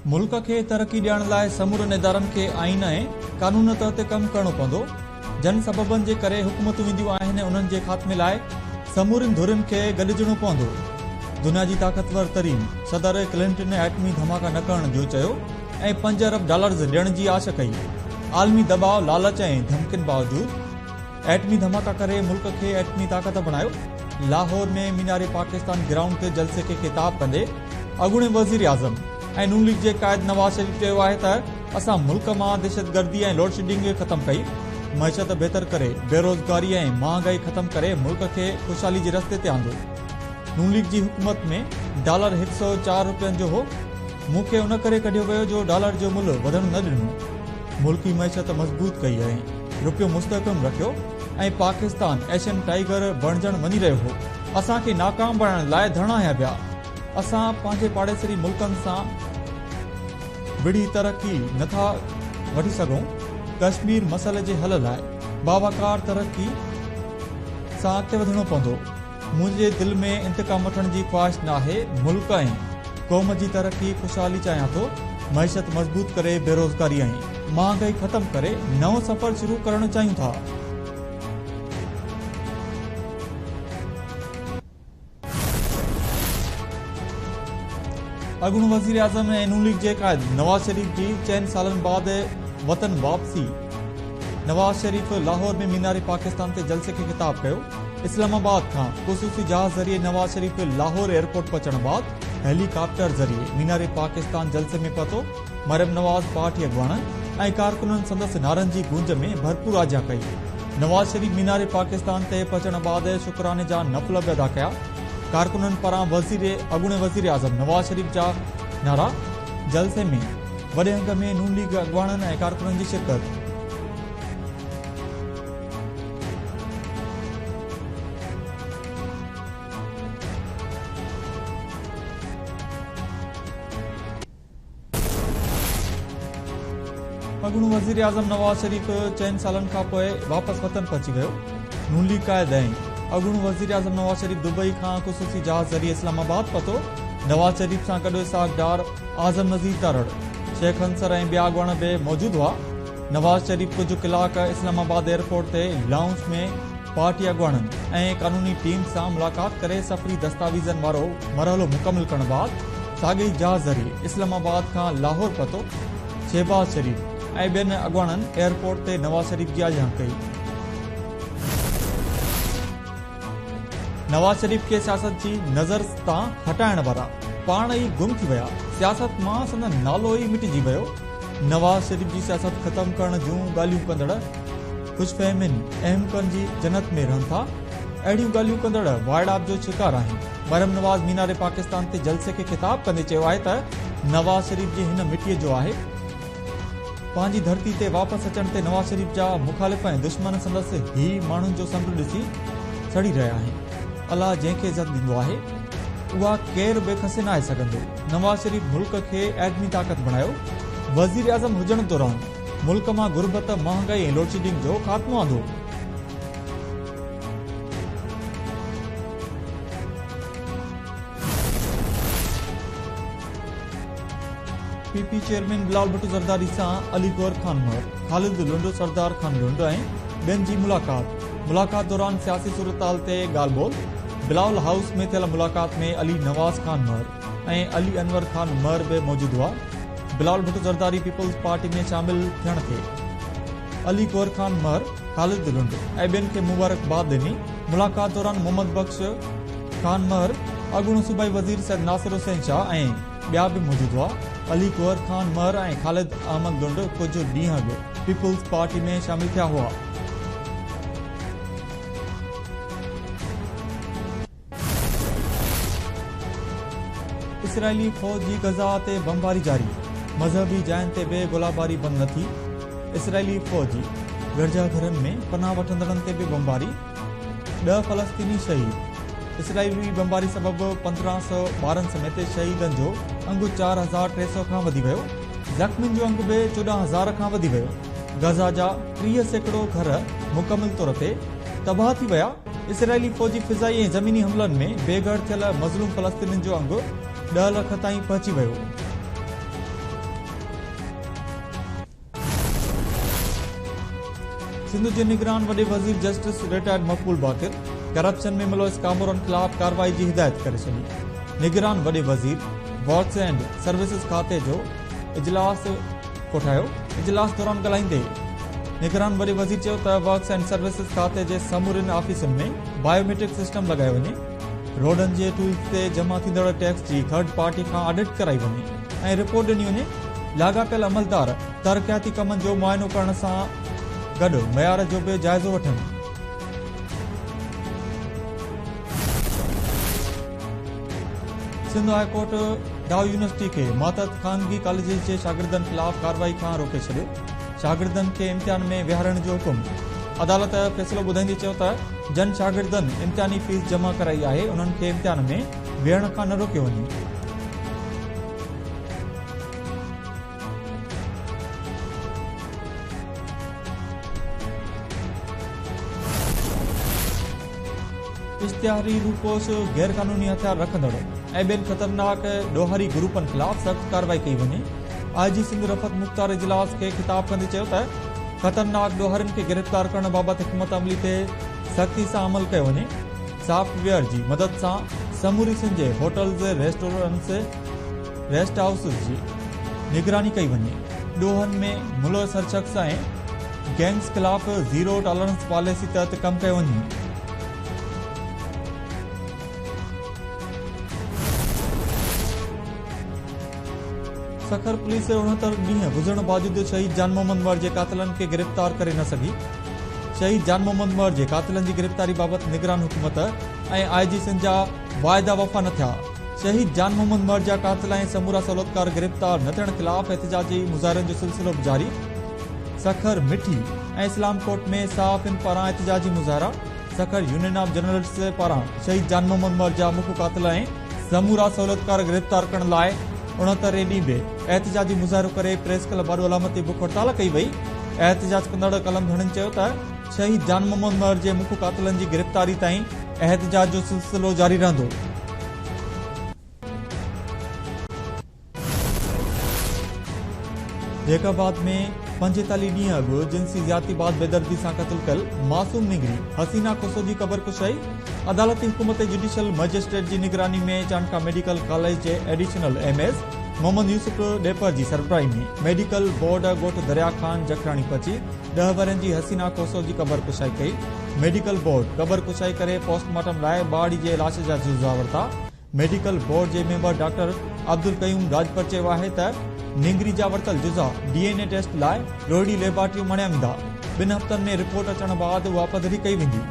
मुल्क खे तरक्की ॾियण लाइ समूरनि इदारनि खे आईन ऐं कानून तहत कमु करणो पवंदो। जन सबबनि जे करे हुकूमतूं ईंदियूं आहिनि, उन्हनि जे ख़ात्मे लाइ समूरनि धुरियुनि खे गॾिजणो पवंदो। दुनिया जी ताक़तवर तरीन सदर क्लिंटन एटमी धमाका न करण जो चयो ऐं $5 अरब ॾियण जी आश कई। आलमी दबाव, लालच ऐं धमकियुनि बावजूद एटमी धमाका करे मुल्क खे एटमी ताक़त बणायो। लाहौर में मीनारे पाकिस्तान ग्राउंड ते जलसे खे ख़िताब कंदे अॻूणे वज़ीर आज़म ऐं नून लीग जे क़ाइद नवाज़ शरीफ़ चयो आहे त असां मुल्क मां दहशतगर्दी ऐं लोड शेडिंग ख़तमु कई, मईशत बहितर करे, बेरोज़गारी ऐं महांगाई ख़तमु करे मुल्क खे ख़ुशहाली जे रस्ते ते आंदो। नून लीग जी हुकूमत में डॉलर 104 रुपयनि जो हो। मूंखे उन करे कढियो वियो जो डॉलर जो मुल्ह वधण न ॾिनो। मुल्की मईशत मज़बूत कई ऐं रुपयो मुस्तहकम रखियो ऐं पाकिस्तान एशियन टाइगर बणजण वञी रहियो हो। असांखे नाकाम बणाइण लाइ धरना हया पिया। असां पंहिंजे पाड़ेसरी मुल्कनि सां विढ़ी तरक्की नथा वठी सघूं। कश्मीर मसइले जे हल लाइ बावाकार तरक्की सां अॻिते वधणो पवंदो। मुंहिंजे दिलि में इंतकाम वठण जी ख़्वाहिश न आहे। मुल्क ऐं क़ौम जी तरक्की, ख़ुशहाली चाहियां थो। मईशत मज़बूत करे, बेरोज़गारी ऐं महांगाई ख़तमु करे नओं सफ़र शुरू करणु चाहियूं था। अॻूणो वज़ीर आज़म ऐं नून लीग जे क़ाइद नवाज़ शरीफ़ जी 4 सालनि बाद वतन वापसी। नवाज़ शरीफ़ लाहौर में मीनारे पाकिस्तान ते जलसे खे ख़िताब कयो। इस्लामाबाद खां ख़ुसूसी जहाज़ ज़रिए नवाज़ शरीफ़ लाहौर एयरपोर्ट पहुचण बाद हेलीकॉप्टर ज़रिए मीनारे पाकिस्तान जलसे में पहुतो। मरियम नवाज़ पार्टी अॻवान ऐं कारकुननि संदसि नारनि जी गूंज में भरपूर आजा कई। नवाज़ शरीफ़ मीनारे पाकिस्तान ते पहुचण बाद शुक्राने जा नफ़ल बि अदा कया। कारकुननि पारां अॻूणे वज़ीर आज़म नवाज़ शरीफ़ जा नारा। जलसे में वॾे अंग में नून लीग अॻवाननि ऐं कारकुननि जी शिरकत। अॻूणो वज़ीर आज़म नवाज़ शरीफ़ 4 सालनि खां पोइ वापसि वतन पहुची वियो। नून लीग क़ाइद ऐं अॻूणो वज़ीर आज़म नवाज़ शरीफ़ दुबई खां ख़ुसूसी जहाज़ ज़रिए इस्लामाबाद पहुतो। नवाज़ शरीफ़ सां गॾु सागदार आज़म नज़ीर तारड़, शेख हंसर ऐं ॿिया अॻवान बि मौजूदु हुआ। नवाज़ शरीफ़ कुझु कलाक इस्लामाबाद एयरपोर्ट ते लाउंज में पार्टी अॻवाननि ऐं कानूनी टीम सां मुलाक़ात करे सफ़री दस्तावेज़नि वारो मरहलो मुकमिल करण बाद साॻिए जहाज़ ज़रिए इस्लामाबाद खां लाहौर पहुतो। शहबाज शरीफ़ ऐं ॿियनि अॻवाननि एयरपोर्ट ते नवाज़ शरीफ़ जी आजियां कई। नवाज़ शरीफ़ खे सियासत जी नज़र तां हटाइण वारा पाण ई गुम थी विया। सियासत मां संदन नालो ई मिटिजी वियो। नवाज़ शरीफ़ जी सियासत ख़तमु करण जूं ॻाल्हियूं कंदड़ ख़ुशफ़हमिन अहमकनि जी जन्नत में रहनि था। अहिड़ियूं ॻाल्हियूं कंदड़ वाइड़ाप जो शिकार आहिनि। मरियम नवाज़ मीनारे पाकिस्तान ते जलसे खे ख़िताब कंदे चयो आहे त नवाज़ शरीफ़ जी हिन मिटीअ जो आहे। पंहिंजी धरती ते वापसि अचण ते नवाज़ शरीफ़ जा मुखालिफ़ ऐं दुश्मन संदसि ही माण्हुनि जो संग ॾिसी सड़ी रहिया आहिनि। अलाह जंहिंखे इज़त ॾींदो आहे उहा केर बि खसे न आहे सघंदो। नवाज़ शरीफ़ मुल्क खे एटमी ताक़त बणायो। वज़ीर आज़म हुजण दौरान मुल्क मां गुरबत, महांगाई ऐं लोड शेडिंग जो ख़ात्मो आंदो। पीपी चेयरमैन बिलावल भुट्टो ज़रदारी सां अली गौर खान महर, ख़ालिद लुंड, सरदार खान लुंड ऐं ॿियनि जी मुलाक़ात दौरान सियासी सूरताल ते ॻाल्हि ॿोल। बिलावल हाउस में थियल मुलाक़ात में अली नवाज़ खान महर ऐं अली अनवर खान महर बि मौजूदु हुआ। बिलावल भुट्टो ज़रदारी पीपल्स पार्टी में शामिल थियण ते अली गौर खान महर, ख़ालिद लुंड ऐं ॿियनि खे मुबारकबाद ॾिनी। मुलाक़ात दौरान मोहम्मद बख्श खान महर, अॻूणो सूबाई वज़ीर सैयद नासिर हुसैन शाह ऐं ॿिया बि मौजूदु हुआ। अली गौर खान महर ऐं ख़ालिद अहमद लुंड कुझु ॾींहं अॻु पीपल्स पार्टी में शामिल थिया हुआ। इसराइली फ़ौज जी गज़ा ते बमबारी जारी। मज़हबी जायुनि ते बि गोलाबारी बंदि न थी। इसराइली फ़ौज जी गिरजाघरनि में पनाह वठंदड़नि ते बि बमबारी। 10 फ़लस्तीनी शहीद। इसराइली बमबारी सबबि 1500 ॿारनि समेत शहीदनि जो अंगु 4300 खां वधी वियो। ज़ख़्मियुनि जो अंगु बि 14000 खां वधी वियो। गज़ा जा 30% घर मुकमिल तौर ते तबाह थी विया। इसराइली फ़ौजी फ़िज़ाई ऐं ज़मीनी हमलनि में बेघर थियल मज़लूम फ़लस्तीनियुनि जो अंगु 10 लख ताईं पहुची वियो। सिंध जे निगरान वॾे वज़ीर जस्टिस रिटायर्ड मक़बूल बाक़िर करप्शन में मुलविस कामोरनि ख़िलाफ़ कार्रवाई जी हिदायत करे छॾी। निगरान वॾे वज़ीर वर्क्स एंड सर्विसिस खाते जो इजलास कोठायो। इजलास दौरान ॻाल्हाईंदे निगरान वॾे वज़ीर चयो त वर्क्स एंड सर्विसिस खाते जे समूरनि ऑफिसनि में बायोमेट्रिक सिस्टम लॻायो वञे, रोडनि जे टूल्स ते जमा थींदड़ टैक्स जी थर्ड पार्टी खां ऑडिट कराई वञे ऐं रिपोर्ट ॾिनी वञे। लाॻापियल अमलदार तरक़ियाती कमनि जो मुआइनो करण सां गॾु मयार जो बि जाइज़ो वठनि। सिंध हाई कोर्ट डाउ यूनिवर्सिटी खे मातहत ख़ानगी कॉलेज जे शागिर्दनि ख़िलाफ़ कार्रवाई खां रोके छॾियो। शागिर्दनि खे इम्तिहान में विहारण जो हुकुम। अदालत फ़ैसिलो ॿुधाईंदे चयो त जन शागिर्दनि इम्तिहानी फीस जमा कराई आहे, उन्हनि खे इम्तिहान में विहण खां न रोकियो वञे। इश्तिहारी रूपोस गैर कानूनी हथियार रखंदड़ ऐं ॿियनि ख़तरनाक ॾोहारी ग्रुपनि ख़िलाफ़ सख़्त कार्रवाई कई वञे। आईजी सिंध रफ़त मुख़्तार इजलास खे ख़िताब कंदे चयो त ख़तरनाक ॾोहारियुनि खे गिरफ़्तार करण बाबति हिकमत अमली ते सख़्ती सां अमल कयो वञे। सॉफ्टवेयर जी मदद सां समूरी सिंध जे होटल्स, रेस्टोरेंट्स, रेस्ट हाउसिस जी निगरानी कई वञे। ॾोहनि में मुलविस हर शख़्स ऐं गैंग्स ख़िलाफ़ ज़ीरो टॉलरेंस पॉलिसी तहत कमु कयो वञे। सखर पुलिस 69 ॾींहं गुज़रण बावजूद शहीद जान मोहम्मद मर जे कातिलनि खे गिरफ़्तार करे न सघी। शहीद जान मोहम्मद मर जे कातिलनि जी गिरफ़्तारी बाबति निगरान हुकूमत ऐं आईजी सिंध जा वाइदा वफ़ा न थिया। शहीद जान मोहम्मद मर जा कातिल ऐं समूरा सहूलियतकार गिरफ़्तार न थियण ख़िलाफ़ एहतिजाजी मुज़ाहिरनि जो सिलसिलो बि जारी। सखर मिठी ऐं इस्लाम कोट में सहाफ़ियुनि पारां एहतिजाजी मुज़ाहिरा। सखर यूनियन ऑफ जर्नलिस्ट पारां शहीद जान मोहम्मद मर जा मुख्य कातिल ऐं समूरा सहूलियतकार गिरफ़्तार करण लाइ 69 ॾींहं में एहतिजाजी मुज़ाहिरो करे प्रेस क्लब बाॾो अलामती बुख हड़ताल कई वई। एहतिजाज कंदड़ कलम धड़नि चयो त शहीद जान मोहम्मद मर जे मुख्य कातिलनि जी गिरफ़्तारी ताईं एहतिजाज जो सिलसिलो जारी रहंदो। जैकाबाद में 45 ॾींहं अॻु जिन्सी ज़्यादती बाद बेदर्दी सां क़त्ल कयल मासूम निगरी हसीना खोसो जी क़बर कुशाई। अदालती हुकूमत जुडिशियल मजिस्ट्रेट जी निगरानी में चांडका मेडिकल कॉलेज जे एडिशनल एमएस मोहम्मद यूसुफ डेपर जी सरबराही में मेडिकल बोर्ड ॻोठ दरिया खान जखराणी पहुची 10 वरनि जी हसीना खोसो जी क़बर कुशाई कई। मेडिकल बोर्ड क़बर कुशाई करे पोस्टमार्टम लाइ बाड़ी जे लाश जा जुज़ा वरिता। मेडिकल बोर्ड जे मेंबर डॉक्टर अब्दुल कयूम राजपर चयो आहे त निंगरी जा वरितल जुज़ा डीएनए टेस्ट लाइ रोहिड़ी लेबोरेटरी मञिया वेंदा। 2 हफ़्तनि में रिपोर्ट अचण बाद उहा पधरी कई वेंदी।